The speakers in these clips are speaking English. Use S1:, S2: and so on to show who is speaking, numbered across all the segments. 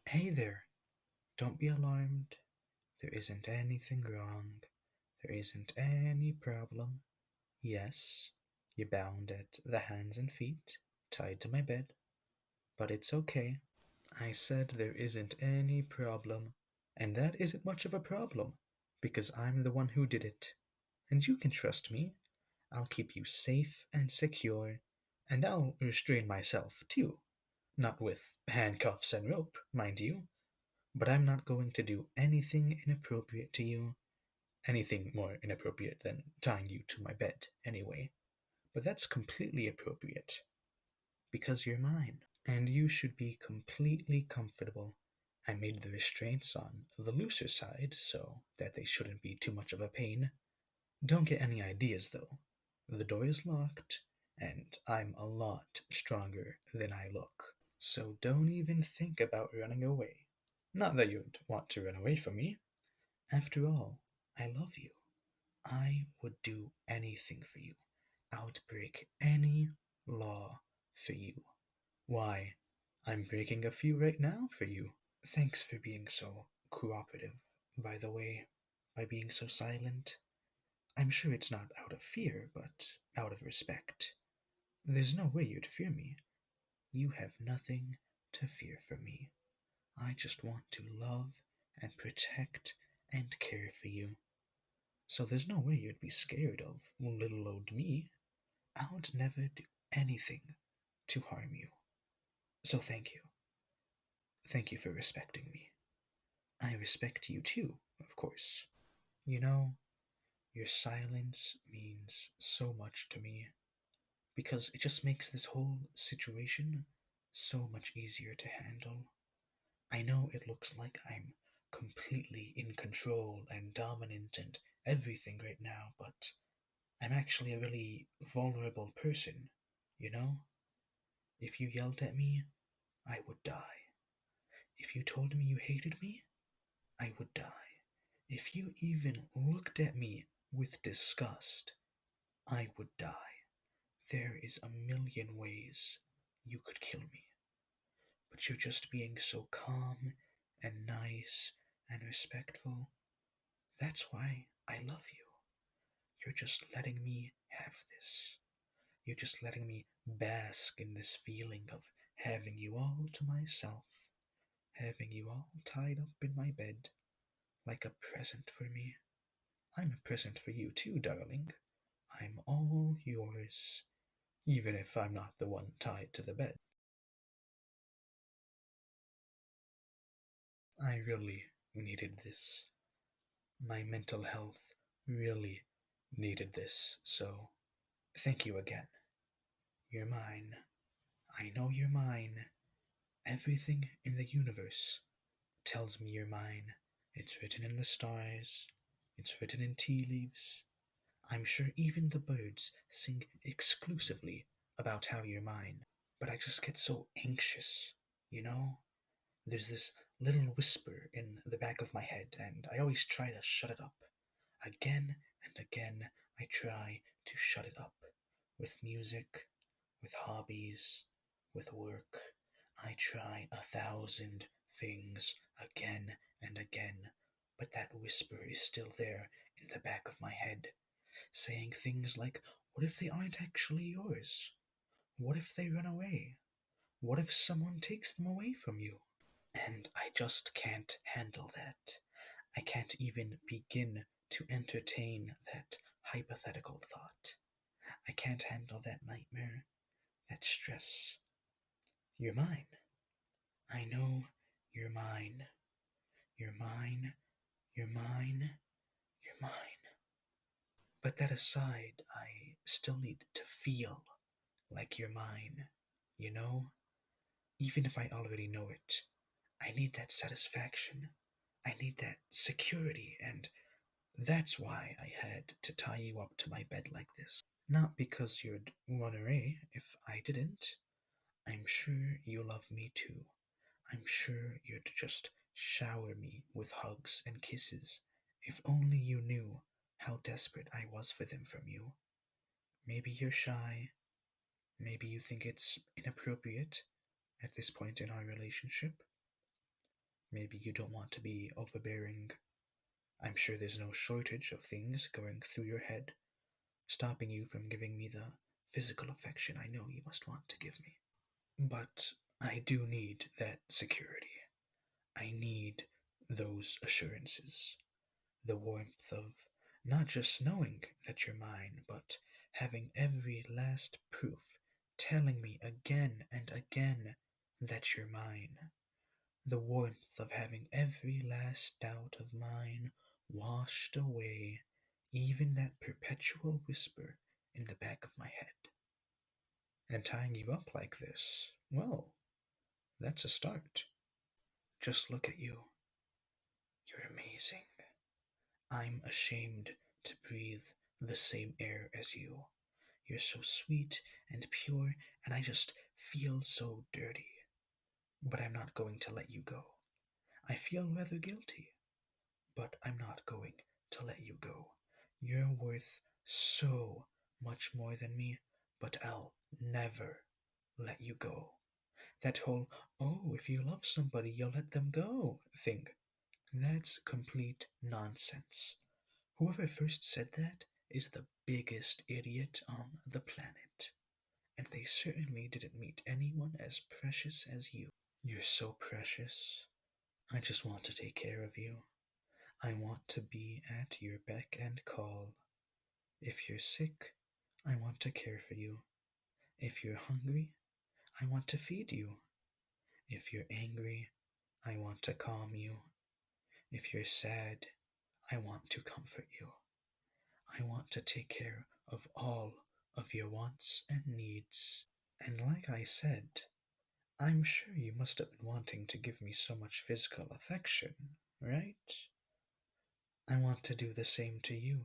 S1: Hey there, don't be alarmed. There isn't anything wrong. There isn't any problem. Yes, you're bound at the hands and feet, tied to my bed, but it's okay. I said there isn't any problem, and that isn't much of a problem, because I'm the one who did it. And you can trust me. I'll keep you safe and secure, and I'll restrain myself, too. Not with handcuffs and rope, mind you. But I'm not going to do anything inappropriate to you. Anything more inappropriate than tying you to my bed, anyway. But that's completely appropriate, because you're mine. And you should be completely comfortable. I made the restraints on the looser side so that they shouldn't be too much of a pain. Don't get any ideas, though. The door is locked, and I'm a lot stronger than I look. So don't even think about running away. Not that you'd want to run away from me. After all, I love you. I would do anything for you. I would break any law for you. Why, I'm breaking a few right now for you. Thanks for being so cooperative, by the way, by being so silent. I'm sure it's not out of fear, but out of respect. There's no way you'd fear me. You have nothing to fear from me. I just want to love and protect and care for you. So there's no way you'd be scared of little old me. I would never do anything to harm you. So thank you. Thank you for respecting me. I respect you too, of course. You know, your silence means so much to me because it just makes this whole situation so much easier to handle. I know it looks like I'm completely in control and dominant and everything right now, but I'm actually a really vulnerable person, you know? If you yelled at me, I would die. If you told me you hated me, I would die. If you even looked at me with disgust, I would die. There is a million ways you could kill me, but you're just being so calm and nice and respectful. That's why I love you. You're just letting me have this. You're just letting me bask in this feeling of having you all to myself, having you all tied up in my bed like a present for me. I'm a present for you too, darling. I'm all yours, even if I'm not the one tied to the bed. I really needed this. My mental health really needed this, so thank you again. You're mine. I know you're mine. Everything in the universe tells me you're mine. It's written in the stars, it's written in tea leaves. I'm sure even the birds sing exclusively about how you're mine. But I just get so anxious, you know? There's this little whisper in the back of my head, and I always try to shut it up. Again and again, I try to shut it up. With music, with hobbies, with work. I try 1,000 things again and again, but that whisper is still there in the back of my head, saying things like, what if they aren't actually yours? What if they run away? What if someone takes them away from you? And I just can't handle that. I can't even begin to entertain that hypothetical thought. I can't handle that nightmare, that stress. You're mine. I know you're mine. You're mine. You're mine. You're mine. But that aside, I still need to feel like you're mine. You know? Even if I already know it, I need that satisfaction. I need that security, and that's why I had to tie you up to my bed like this. Not because you'd run away if I didn't. I'm sure you love me too. I'm sure you'd just shower me with hugs and kisses if only you knew how desperate I was for them from you. Maybe you're shy. Maybe you think it's inappropriate at this point in our relationship. Maybe you don't want to be overbearing. I'm sure there's no shortage of things going through your head, stopping you from giving me the physical affection I know you must want to give me. But I do need that security. I need those assurances. The warmth of not just knowing that you're mine, but having every last proof telling me again and again that you're mine. The warmth of having every last doubt of mine washed away, even that perpetual whisper in the back of my head. And tying you up like this, well, that's a start. Just look at you. You're amazing. I'm ashamed to breathe the same air as you. You're so sweet and pure, and I just feel so dirty. But I'm not going to let you go. I feel rather guilty, but I'm not going to let you go. You're worth so much more than me, but I'll never let you go. That whole, oh, if you love somebody, you'll let them go thing, that's complete nonsense. Whoever first said that is the biggest idiot on the planet. And they certainly didn't meet anyone as precious as you. You're so precious. I just want to take care of you. I want to be at your beck and call. If you're sick, I want to care for you. If you're hungry, I want to feed you. If you're angry, I want to calm you. If you're sad, I want to comfort you. I want to take care of all of your wants and needs. And like I said, I'm sure you must have been wanting to give me so much physical affection, right? I want to do the same to you.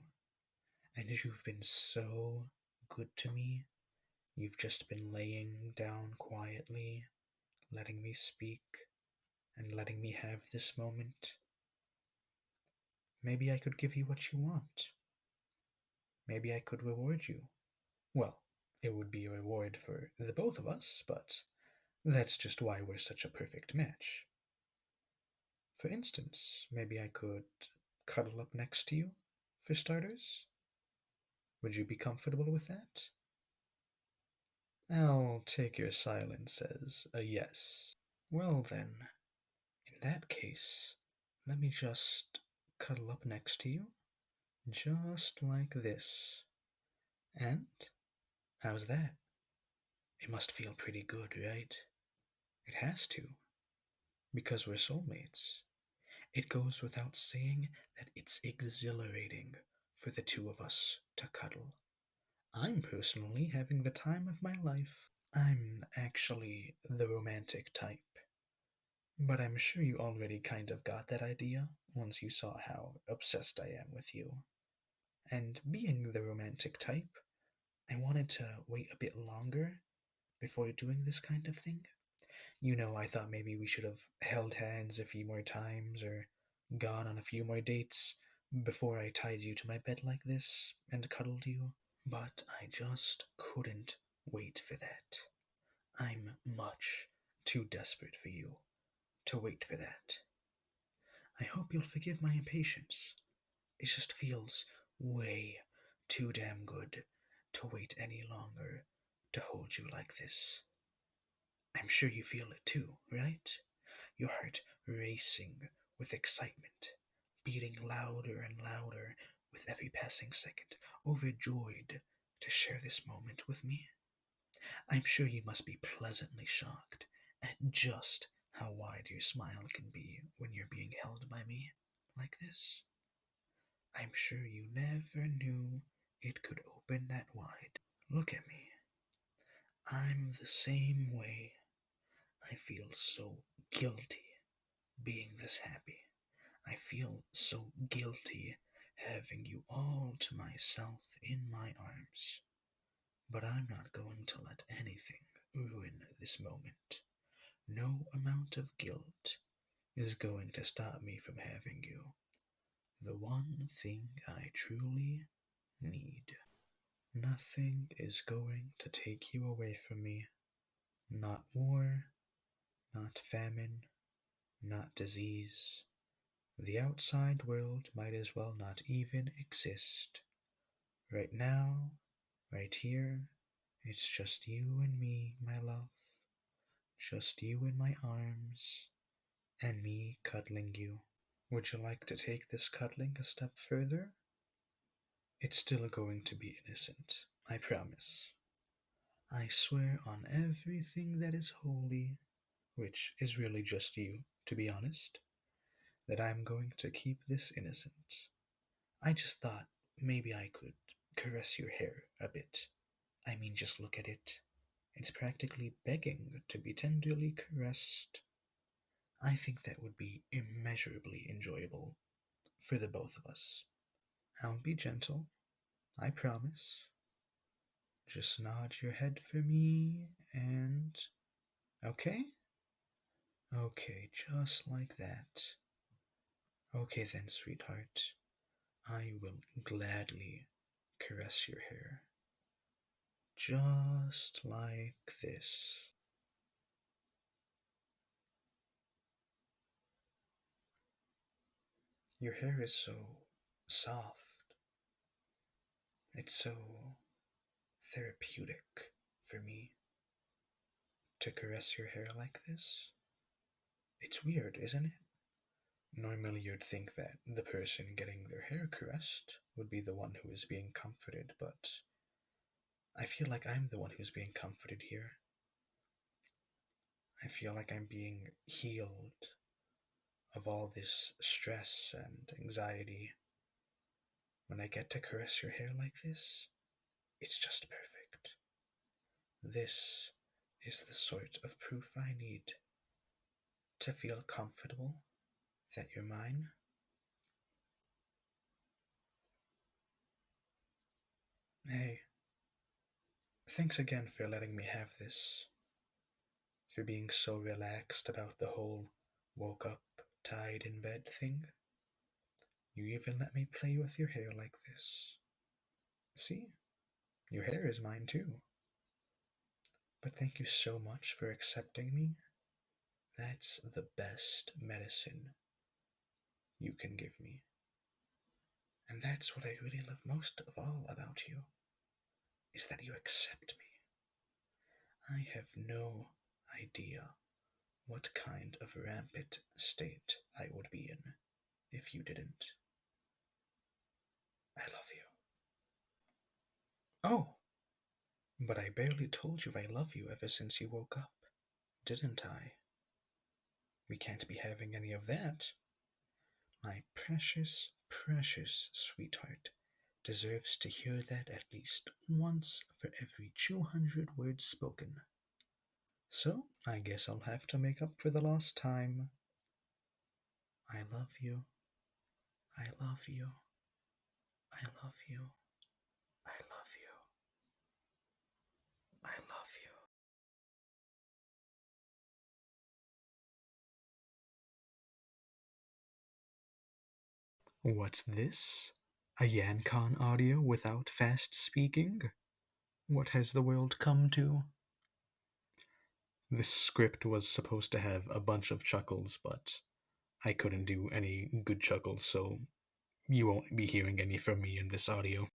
S1: And you've been so good to me. You've just been laying down quietly, letting me speak, and letting me have this moment. Maybe I could give you what you want. Maybe I could reward you. Well, it would be a reward for the both of us, but that's just why we're such a perfect match. For instance, maybe I could cuddle up next to you, for starters? Would you be comfortable with that? I'll take your silence as a yes. Well then, in that case, let me just cuddle up next to you, just like this. And how's that? It must feel pretty good, right? It has to, because we're soulmates. It goes without saying that it's exhilarating for the two of us to cuddle. I'm personally having the time of my life. I'm actually the romantic type. But I'm sure you already kind of got that idea once you saw how obsessed I am with you. And being the romantic type, I wanted to wait a bit longer before doing this kind of thing. I thought maybe we should have held hands a few more times or gone on a few more dates before I tied you to my bed like this and cuddled you. But I just couldn't wait for that. I'm much too desperate for you to wait for that. I hope you'll forgive my impatience. It just feels way too damn good to wait any longer to hold you like this. I'm sure you feel it too, right? Your heart racing with excitement, beating louder and louder with every passing second, overjoyed to share this moment with me. I'm sure you must be pleasantly shocked at just how wide your smile can be when you're being held by me like this. I'm sure you never knew it could open that wide. Look at me. I'm the same way. I feel so guilty being this happy. I feel so guilty having you all to myself in my arms. But I'm not going to let anything ruin this moment. No amount of guilt is going to stop me from having you. The one thing I truly need. Nothing is going to take you away from me. Not war, not famine, not disease. The outside world might as well not even exist. Right now, right here, it's just you and me, my love. Just you in my arms, and me cuddling you. Would you like to take this cuddling a step further? It's still going to be innocent, I promise. I swear on everything that is holy, which is really just you, to be honest, that I'm going to keep this innocent. I just thought maybe I could caress your hair a bit. I mean, just look at it. It's practically begging to be tenderly caressed. I think that would be immeasurably enjoyable for the both of us. I'll be gentle, I promise. Just nod your head for me and. Okay? Okay, just like that. Okay then, sweetheart. I will gladly caress your hair. Just like this. Your hair is so soft. It's so therapeutic for me to caress your hair like this. It's weird, isn't it? Normally, you'd think that the person getting their hair caressed would be the one who is being comforted, but I feel like I'm the one who's being comforted here. I feel like I'm being healed of all this stress and anxiety. When I get to caress your hair like this, it's just perfect. This is the sort of proof I need to feel comfortable that you're mine. Hey, thanks again for letting me have this, for being so relaxed about the whole woke up, tied in bed thing. You even let me play with your hair like this. See? Your hair is mine too. But thank you so much for accepting me. That's the best medicine you can give me. And that's what I really love most of all about you, is that you accept me. I have no idea what kind of rampant state I would be in if you didn't. I love you. Oh, but I barely told you I love you ever since you woke up, didn't I? We can't be having any of that. My precious, precious sweetheart deserves to hear that at least once for every 200 words spoken. So, I guess I'll have to make up for the lost time. I love you. I love you. I love you. I love you. I love you. What's this? A Yancon audio without fast speaking? What has the world come to? This script was supposed to have a bunch of chuckles, but I couldn't do any good chuckles, so you won't be hearing any from me in this audio.